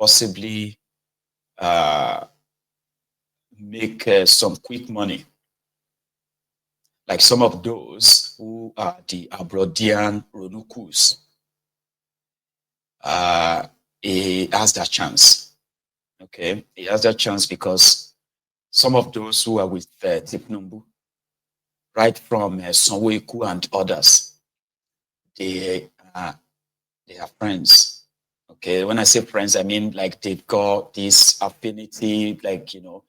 possibly make some quick money, like some of those who are the Abroadian Ronukus. He has that chance. Okay, he has that chance because some of those who are with Tipnumbu, right from Sonweku and others, they are friends. Okay, when I say friends, I mean like they've got this affinity, like, you know,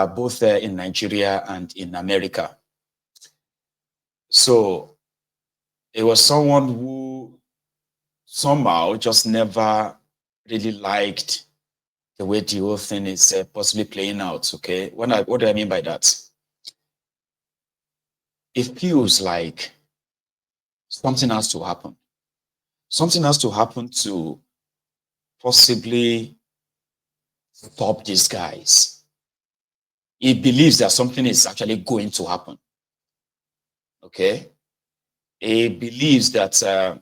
both in Nigeria and in America. So it was someone who somehow just never really liked the way the whole thing is possibly playing out. Okay, what do I mean by that? It feels like something has to happen. Something has to happen to possibly stop these guys. He believes that something is actually going to happen. Okay, he believes that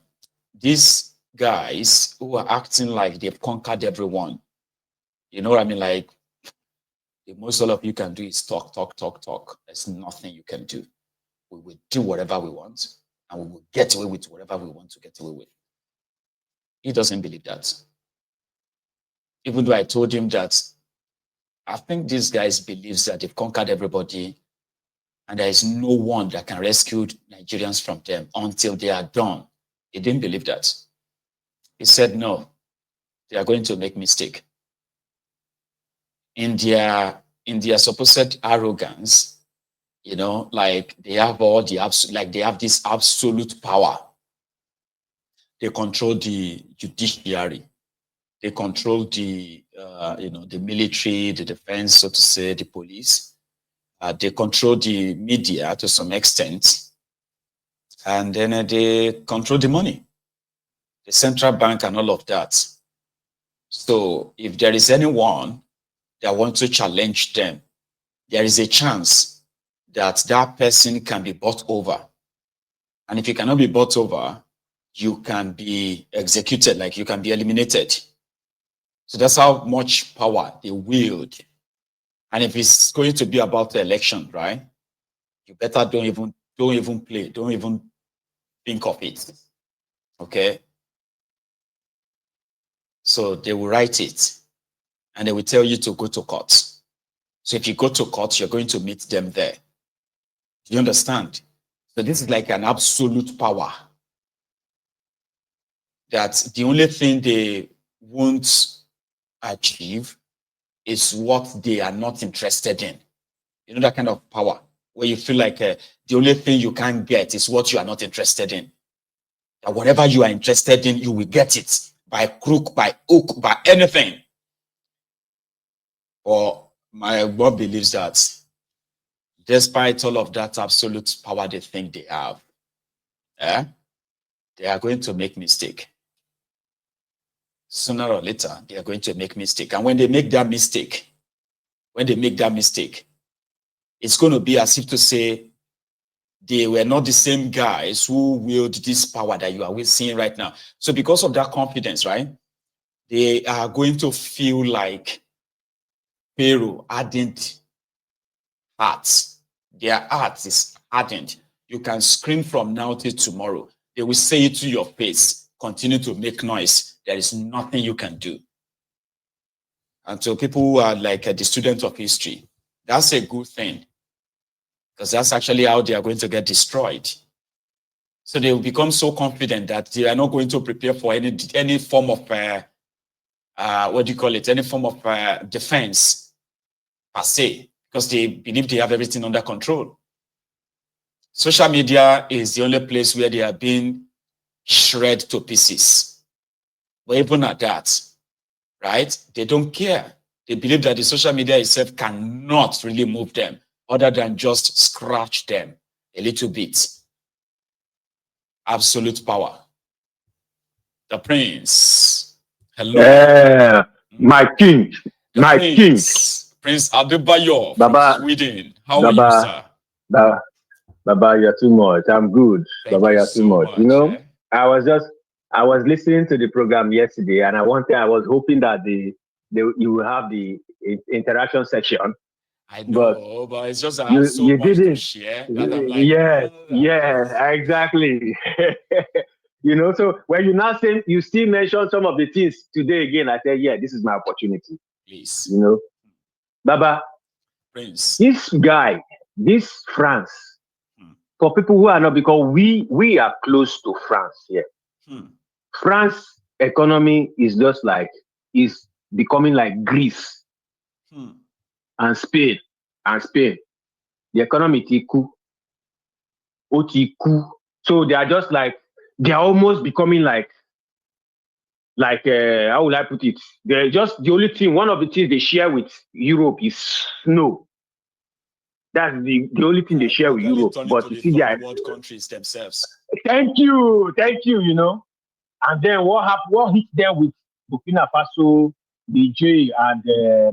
these guys who are acting like they've conquered everyone, you know what I mean? Like, the most all of you can do is talk, talk, talk, talk. There's nothing you can do. We will do whatever we want, and we will get away with whatever we want to get away with. He doesn't believe that. Even though I told him that I think these guys believes that they've conquered everybody, and there is no one that can rescue Nigerians from them until they are done. He didn't believe that. He said, no, they are going to make mistake. In their supposed arrogance, you know, like they have all the like they have this absolute power. They control the judiciary. They control the you know, the military, the defense, so to say, the police. They control the media to some extent, and then they control the money, the central bank, and all of that. So if there is anyone that wants to challenge them, there is a chance that that person can be bought over. And if you cannot be bought over, you can be executed, like you can be eliminated. So that's how much power they wield. And if it's going to be about the election, right, you better don't even play, don't even think of it. Okay? So they will write it and they will tell you to go to court. So if you go to court, you're going to meet them there. Do you understand? So this is like an absolute power that the only thing they won't achieve is what they are not interested in. You know, that kind of power where you feel like the only thing you can get is what you are not interested in. That whatever you are interested in, you will get it by crook, by hook, by anything. Or my God believes that despite all of that absolute power they think they have, they are going to make mistake. Sooner or later, they are going to make mistake. And when they make that mistake, it's going to be as if to say they were not the same guys who wield this power that you are seeing right now. So because of that confidence, right, they are going to feel like Pharaoh hardened hearts. Their heart is hardened. You can scream from now till tomorrow. They will say it to your face. Continue to make noise. There is nothing you can do. And so people who are like the students of history, that's a good thing, because that's actually how they are going to get destroyed. So they will become so confident that they are not going to prepare for any form of what do you call it? Any form of defense per se, because they believe they have everything under control. Social media is the only place where they are being shredded to pieces. But even at that, right, they don't care. They believe that the social media itself cannot really move them other than just scratch them a little bit. Absolute power. The prince. Hello. Yeah, my king. The My prince. King. Prince Adebayo Baba, from Sweden. How Baba, are you, sir? Baba, Baba, you're too much. I'm good. Thank Baba, you you're too so much. You much. know, I was just I was listening to the program yesterday, and I was hoping that you will have the interaction section, I but know, but it's just I have so you much to didn't. share that I'm like, Yes, yeah, exactly. So when you still mention some of the things today again, I said, yeah, this is my opportunity. please, Baba, Prince. this guy, this France, Hmm. for people who are not, because we are close to France here. Hmm. France economy is becoming like Greece and Spain. The economy tiku, otiku. So they are just they are almost becoming how will I put it? They're just the only thing. One of the things they share with Europe is snow. That's the only thing they share with Gradually Europe. turning But to you the see, third world countries themselves. thank you. And then what happened? What hit them with Burkina Faso, Niger, and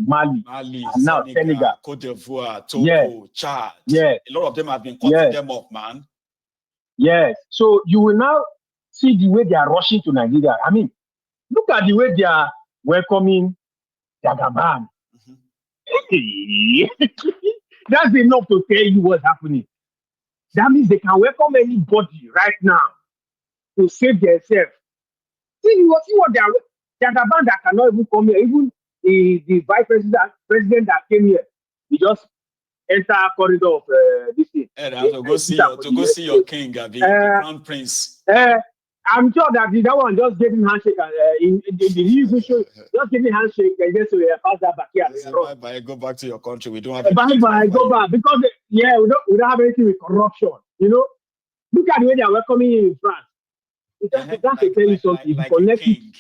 Mali, Mali, and now Senegal. Cote d'Ivoire, Yes, Togo, Chad. yes, A lot of them have been cutting yes, them off, man. yes. So you will now see the way they are rushing to Nigeria. I mean, look at the way they are welcoming Jagaban. That's enough to tell you what's happening. That means they can welcome anybody right now to save themselves. See what they are. Jagaban that cannot even come here. Even the vice president that came here, he just enter corridor of this thing. And to go see your king, the crown prince. I'm sure that that one just gave him handshake and in the news show, just give him handshake and just pass that back here. Bye bye, go back to your country. We don't have anything bye bye, go back because we don't have anything with corruption. Look at the way they are welcoming you in France. That's to tell you something. Like a king,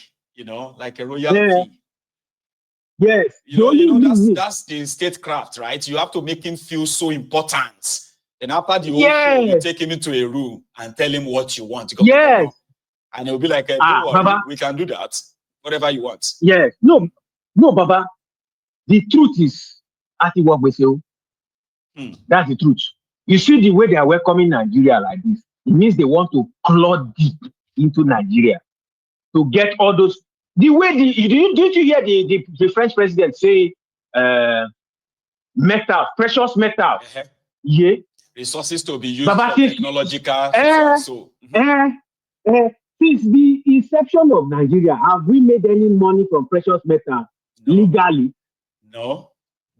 like a royalty. Yes. That's the statecraft, right? You have to make him feel so important. And after the whole show, you take him into a room and tell him what you want. Yes. And he'll be like, don't worry, Baba, we can do that. Whatever you want. Yes. No, Baba. The truth is, that's the truth. You see the way they are welcoming Nigeria like this. It means they want to claw deep into Nigeria to get all those. The way did you hear the French president say metal, precious metal? Yeah. Resources to be used for technological. Since the inception of Nigeria, have we made any money from precious metal legally? No.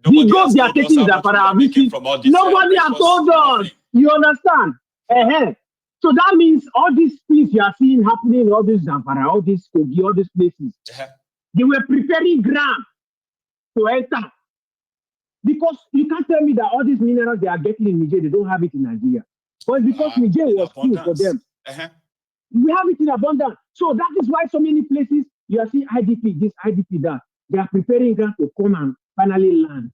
The gold they are taking is nobody has told us. You understand? So that means all these things you are seeing happening in all these Zamfara, all these Kogi, all these places, they were preparing ground to enter. Because you can't tell me that all these minerals they are getting in Niger, they don't have it in Nigeria. But because Niger was key for them. We have it in abundance. So that is why so many places you are seeing IDP, this IDP, that. They are preparing ground to come and finally land.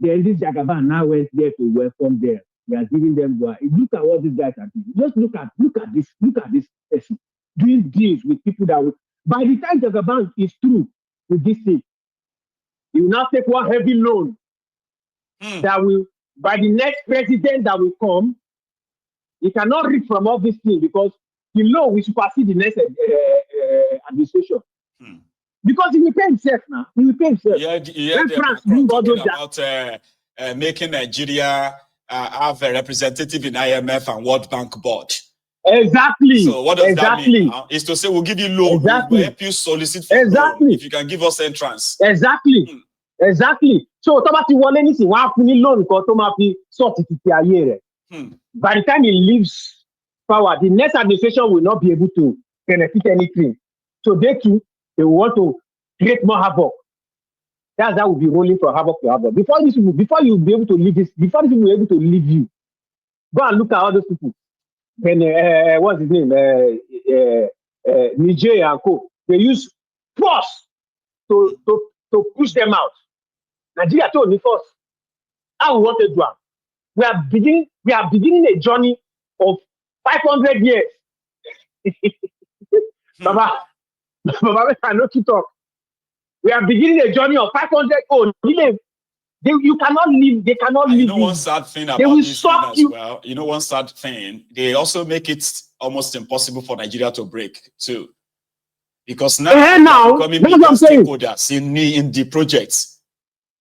Then this Jagaban now went there to welcome them. They are giving them go. Look at what these guys are doing. Just look at this person doing deals with people that will. By the time Jagaban is through with this thing, he will now take one heavy loan that will, by the next president that will come, he cannot reap from all these things because the loan will supersede the next administration. Because he will pay himself now. He will pay himself. Yeah, France talking about making Nigeria have a representative in IMF and World Bank board. Exactly. So what does that mean now? Is to say we'll give you loan. Exactly. We'll help you solicit for loan if you can give us entrance. Exactly. Exactly. So Tomati won anything, one loan because Tomati sort it. By the time he leaves power, the next administration will not be able to benefit anything. So they want to create more havoc. That will be rolling from havoc to havoc. Before you be able to leave this, before these people be able to leave you, go and look at all those people. Then what's his name? Niger and Co. They use force to push them out. Nigeria told me first. How we want to do it. We are beginning a journey of 500 years. Baba, I know to talk. We are beginning a journey of 500. You cannot live. They cannot live. You know one sad thing about this thing as well. You know one sad thing. They also make it almost impossible for Nigeria to break too, because now becoming bigger stakeholders in the projects.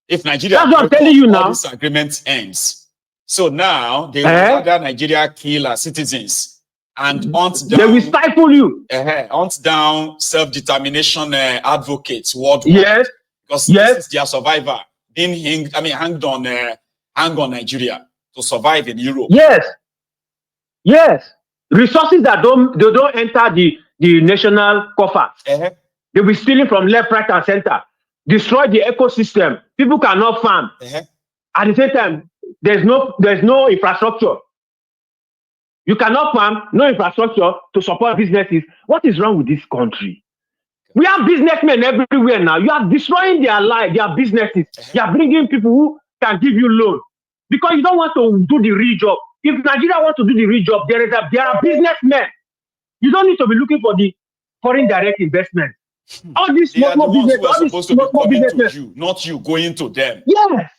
If Nigeria, that's what I'm telling you now. This agreement ends. So now they will rather Nigeria kill our citizens and hunt down. They will stifle you. Hunt down self-determination advocates worldwide. Yes. Because this is their survivor being hanged on Nigeria to survive in Europe. Yes. Resources that don't enter the national coffer. They'll be stealing from left, right, and center. Destroy the ecosystem. People cannot farm. At the same time, there's no infrastructure. You cannot farm, no infrastructure to support businesses. What is wrong with this country? We have businessmen everywhere now. You are destroying their life, their businesses. You are bringing people who can give you loan because you don't want to do the real job. If Nigeria wants to do the real job, there are businessmen. You don't need to be looking for the foreign direct investment. All these small businessmen, not you going to them. Yes.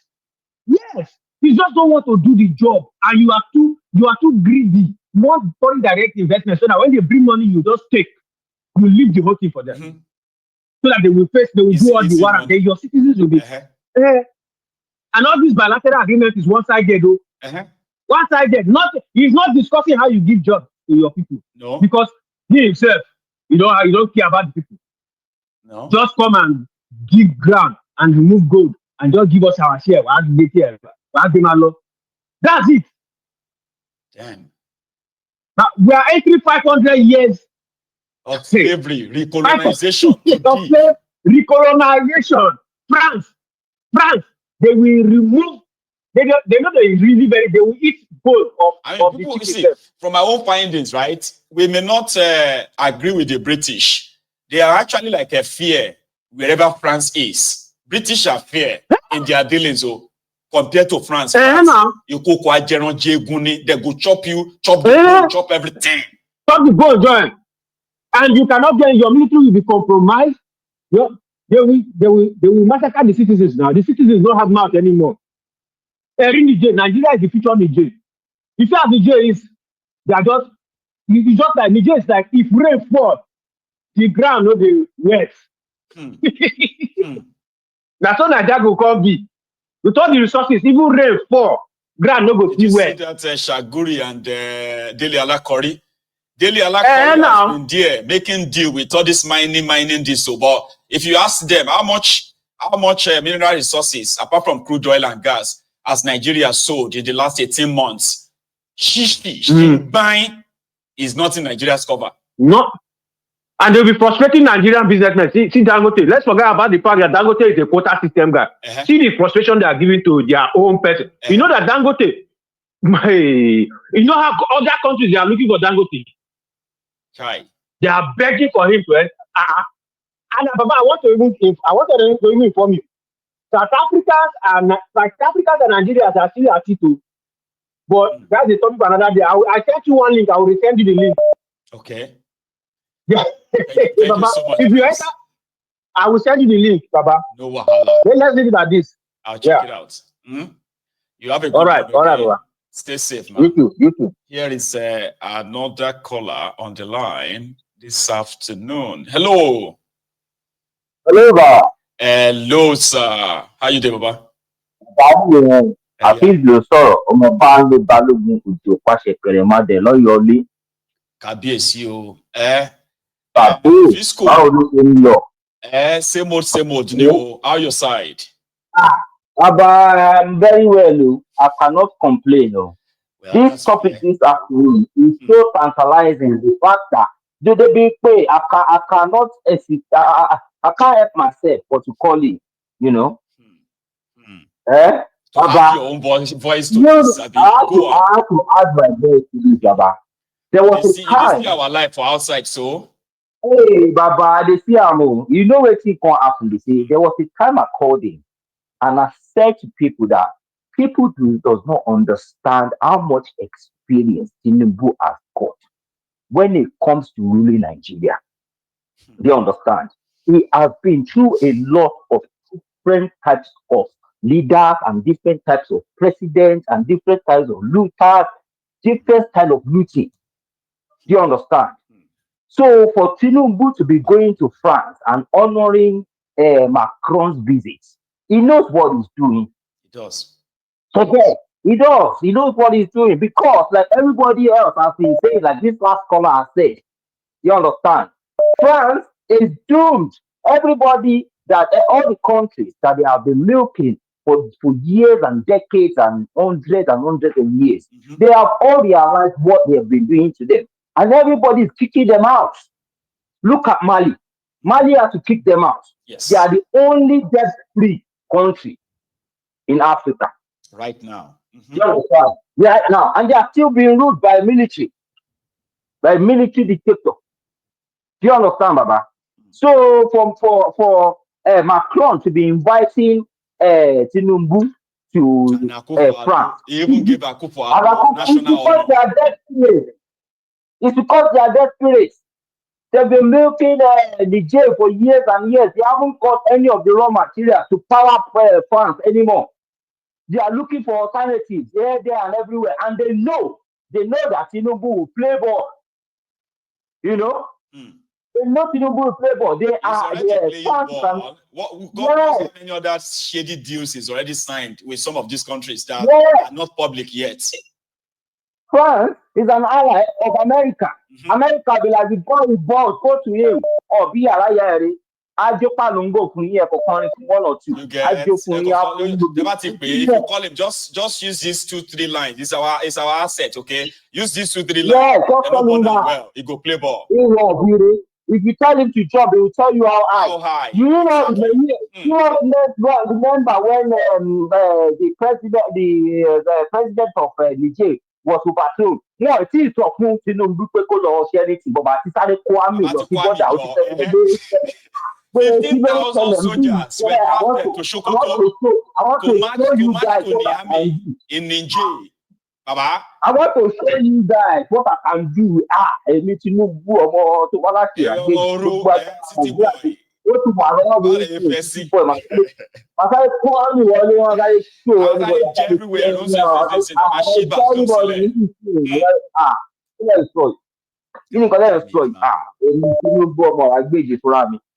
You just don't want to do the job, and you are too greedy. You want foreign direct investment so that when they bring money, you just take. You leave the whole thing for them, so that they will do all the work. Then your citizens will be. And all this bilateral agreement is one-sided, though. One-sided. He's not discussing how you give jobs to your people. No. Because he himself, you don't care about the people. No. Just come and give ground and remove gold and just give us our share. That's it. Damn. Now, we are entering 500 years of slavery, recolonization. Recolonization. France, they will remove. They know they really they will eat gold of people, the chicken. From my own findings, right? We may not agree with the British. They are actually like a fear wherever France is. British are fear in their dealings, compared to France. You go they go chop you, chop the gold, chop everything. Chop the gold, join. And you cannot get your military will be compromised. They will massacre the citizens now. The citizens don't have mouth anymore. Nigeria is the future of Niger. The future of Niger is it's just like Niger is like if rain falls, the ground will be wet. That's how Nigeria will come be. With all the resources, even rain fall, ground no go see wet. See that Shaguri and Dele Alakori. Dele Alakori has been there making deal with all this mining this. So, but if you ask them how much mineral resources apart from crude oil and gas has Nigeria sold in the last 18 months, buying is not in Nigeria's cover. No. And they'll be frustrating Nigerian businessmen. See Dangote. Let's forget about the fact that Dangote is a quota system guy. See the frustration they are giving to their own person. You know that Dangote, you know how other countries they are looking for Dangote. They are begging for him to enter. And Baba, I want to even inform you. South Africans and Nigerians are still at it too. But that's the topic for another day. I sent you one link. I will resend you the link. Okay. Yeah. Thank you so much. If you enter, I will send you the link, Baba. No wahala. Let's leave it at this. I'll check it out. You have a good all right, Baba. Stay safe, man. You too. Here is another caller on the line this afternoon. Hello. Hello, Baba. Hello, sir. How you doing, Baba? Kábíyèsí o. Fisco. Same old. How your side? I'm very well. I cannot complain. Well, this topic this afternoon is so tantalizing. The fact that do they be pay? I cannot I can't help myself but to call it. To have your own voice to this, I have to add my voice to this, Baba. There was a time. You see our life for outside, so. Hey, Baba, they see you know what can happen. They say there was a time I called him, and I said to people that people does not understand how much experience Tinubu has got when it comes to ruling Nigeria. They understand. He has been through a lot of different types of leaders and different types of presidents and different types of looters, different style of looting. Do you understand? So for Tinubu to be going to France and honoring Macron's visit, he knows what he's doing. It does. Forget. He does. He knows what he's doing because, like everybody else has been saying, like this last caller has said, you understand? France is doomed. Everybody that all the countries that they have been milking for years and decades and hundreds of years, they have all realized what they have been doing to them. And everybody is kicking them out. Look at Mali. Mali has to kick them out. Yes. They are the only debt-free country in Africa. Right now. You understand? Right now. And they are still being ruled by military dictator. Do you understand, Baba? So for Macron to be inviting Tinubu to France, he even gave Akufo national honor. They are desperate. It's because they are desperate. They've been milking Niger for years and years. They haven't got any of the raw material to power France anymore. They are looking for alternatives here, there, and everywhere. And they know that Tinubu will play ball. You know? They know Tinubu will play ball. They are playing ball. God knows how many other shady deals is already signed with some of these countries that are not public yet. France is an ally of America. America be like, the boy with balls, go to him. Or be a liar. Ajopanungo for here for one or two. You get if you call him, just use these 2-3 lines. It's our asset, okay? Use these 2-3 lines. Yeah, just tell him that. Well, he go play ball. If you tell him to jump, he will tell you how high. You know, exactly. Remember when the president of Niger was overthrown. Yeah, it is to approve Tinubu or anything, but I decided to 15,000 soldiers were drafted to Sokoto to march to Niamey in Niger. Baba, I want to show you guys what I can do. City boy.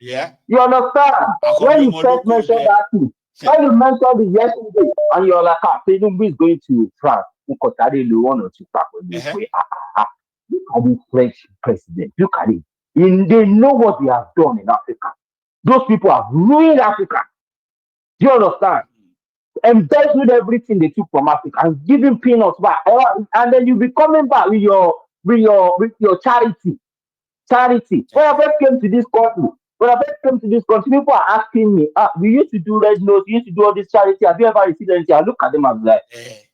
Yeah. You understand? When you first mentioned that thing, when you mentioned it yesterday, and you're like, Tinubu is going to France. Look at the French president. Look at it. They know what they have done in Africa. Those people have ruined Africa. Do you understand? Embezzled everything they took from Africa and giving peanuts back. And then you'll be coming back with your charity. Charity. When I first came to this country, people are asking me, we used to do red nose, we used to do all this charity. Have you ever received anything? I look at them and be like,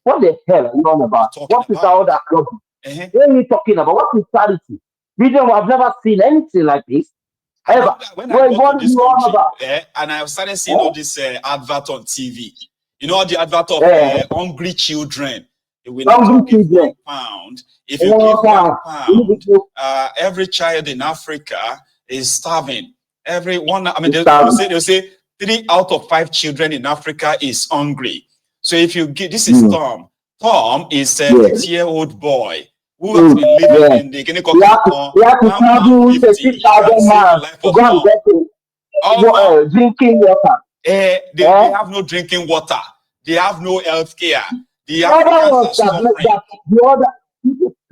what the hell are you on about? What is all that club? What are you talking about? What is charity? I've never seen anything like this. Ever. When I got to this country, and I started seeing all this advert on TV. You know, the advert of hungry children. We need to give £1. If you give £1, every child in Africa is starving. Everyone, I mean, they'll say 3 out of 5 children in Africa is hungry. So if you give, this is Tom. Tom is a 6-year-old boy who has been living in the Guinea drinking water. They have no drinking water. They have no health care. The Africans are suffering.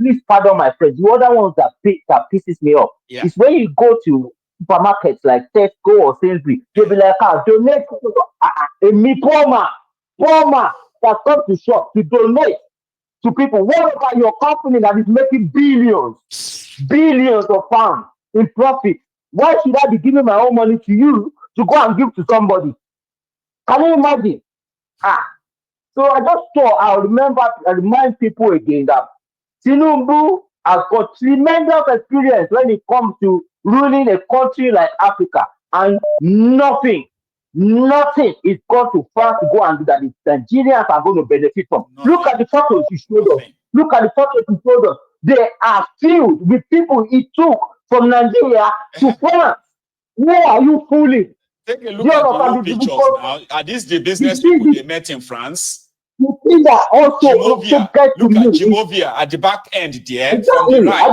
Please pardon my friend. The other ones that pisses me off is when you go to supermarkets like Tesco or Sainsbury's, they'll be like, donate a poor man that comes to shop to donate to people. What about your company that is making billions of pounds in profit? Why should I be giving my own money to you to go and give to somebody? Can you imagine? So I remind people again that Tinubu has got tremendous experience when it comes to ruling a country like Africa, and nothing is going to France to go and do that. The Nigerians are going to benefit from. Look at the photos you showed us. They are filled with people he took from Nigeria to France. Where are you fooling? Take a look at the old pictures now. Are these the business people they met in France? You see that also Jimovia. get Look to at me. Jimovia at the back end there Exactly. from the right.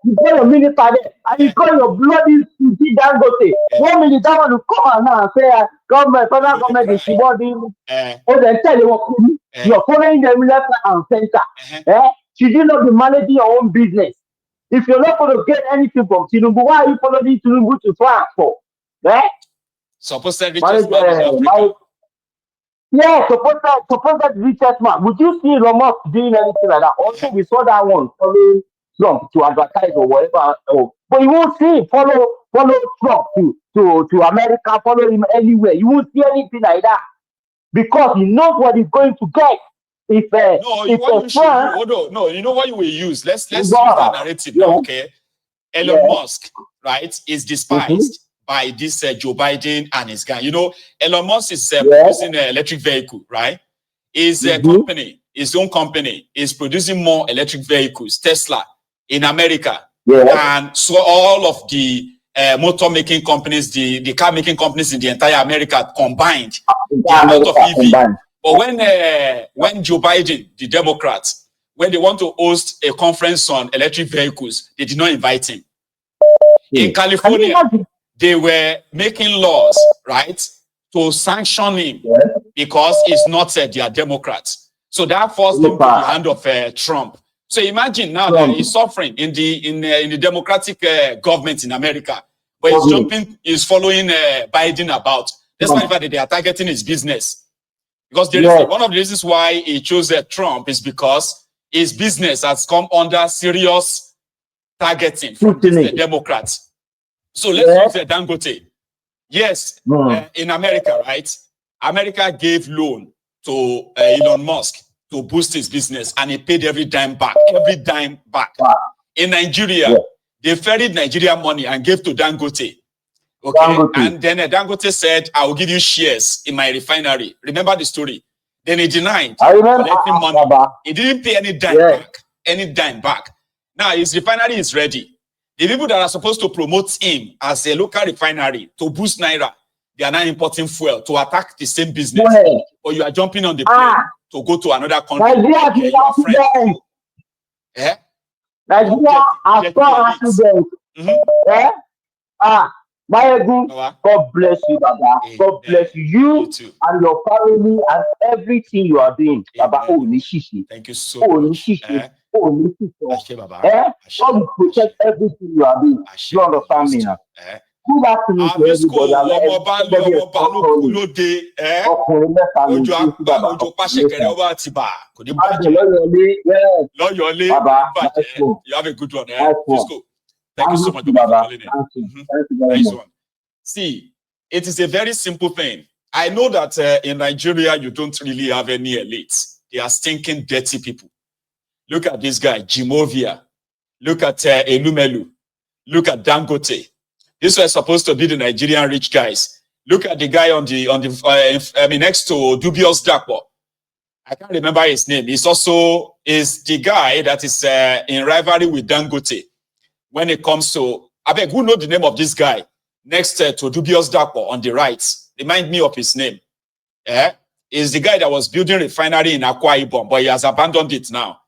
You call your minister there, and you call your bloody city Dangote. 1 minute that one will come out now and say, government, federal government is rewarding. Oh, then tell you what, you're following them left and center. Should you not be managing your own business? If you're not going to get anything from Tinubu, why are you following Tinubu to France for? Supposedly richest man in Africa. Suppose that richest man. Would you see Elon Musk doing anything like that? Also, we saw that one following Trump to advertise or whatever. But you won't see him follow Trump to America, follow him anywhere. You won't see anything like that because he knows what he's going to get. You know what you will use. Let's use that narrative now, okay? Elon Musk, right, is despised by this Joe Biden and his guy. You know, Elon Musk is producing an electric vehicle, right? His company, his own company, is producing more electric vehicles, Tesla, in America. And so all of the motor making companies, the car making companies in the entire America combined, the amount of EV. But when Joe Biden, the Democrats, when they want to host a conference on electric vehicles, they did not invite him. In California, they were making laws, right, to sanction him because it's not their Democrats. So that forced him to the hand of Trump. So imagine now that he's suffering in the Democratic government in America, but he's following Biden about. That's why they are targeting his business. Because one of the reasons why he chose Trump is because his business has come under serious targeting from the Democrats. So let's use Dangote. Yes, in America, right? America gave loan to Elon Musk to boost his business, and he paid every dime back. In Nigeria, they ferried Nigeria money and gave to Dangote. Okay, and then Dangote said, "I will give you shares in my refinery." Remember the story? Then he denied collecting money. He didn't pay any dime back. Now his refinery is ready. The people that are supposed to promote him as a local refinery to boost Naira, they are now importing fuel to attack the same business. Or you are jumping on the plane to go to another country. Your friend. God bless you, Baba. God bless you and your family and everything you are doing. Baba, thank you so much. God will protect everything you are doing. You understand me now? Good afternoon to You have a good one. Thank you so much for calling in. Nice one. See, it is a very simple thing. I know that in Nigeria, you don't really have any elites. They are stinking, dirty people. Look at this guy, Jimovia. Look at Elumelu. Look at Dangote. These were supposed to be the Nigerian rich guys. Look at the guy next to Dubious Dapo. I can't remember his name. He's also the guy that is in rivalry with Dangote. When it comes to, I beg, who know the name of this guy next to Dubious Dapo on the right? Remind me of his name. Is the guy that was building refinery in Akwa Ibom, but he has abandoned it now.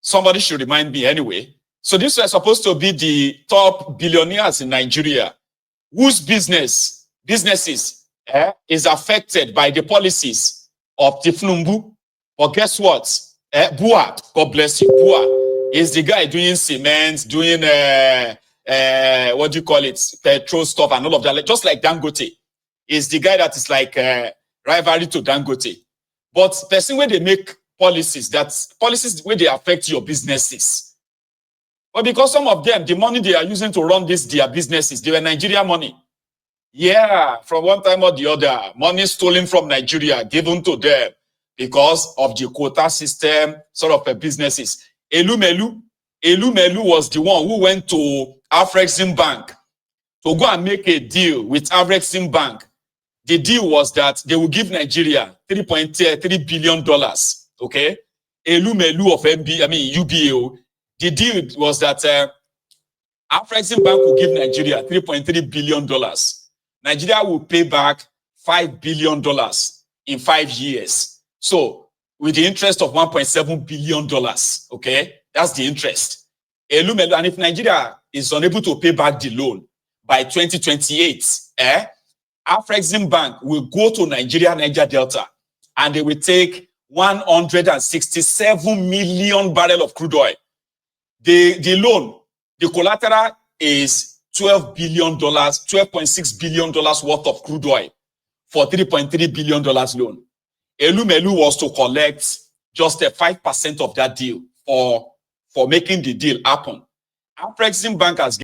Somebody should remind me anyway. So these were supposed to be the top billionaires in Nigeria, whose businesses is affected by the policies of Tifnumbu. But guess what? Bua, God bless you. Bua is the guy doing cement, doing what do you call it? Petrol stuff and all of that. Just like Dangote is the guy that is like rivalry to Dangote. But the thing where they make policies where they affect your businesses. But because some of them, the money they are using to run their businesses, they were Nigeria money. Yeah, from one time or the other, money stolen from Nigeria, given to them because of the quota system, sort of businesses. Elumelu was the one who went to Afrexim Bank to go and make a deal with Afrexim Bank. The deal was that they will give Nigeria $3.3 billion. Okay, Elumelu of UBA The deal was that Afrexim Bank will give Nigeria $3.3 billion. Nigeria will pay back $5 billion in 5 years. So with the interest of $1.7 billion, okay? That's the interest. And if Nigeria is unable to pay back the loan by 2028, Afrexim Bank will go to Niger Delta, and they will take 167 million barrels of crude oil. The loan, the collateral is $12 billion, $12.6 billion worth of crude oil for $3.3 billion loan. Elumelu was to collect just 5% of that deal for making the deal happen. Afrexim Bank has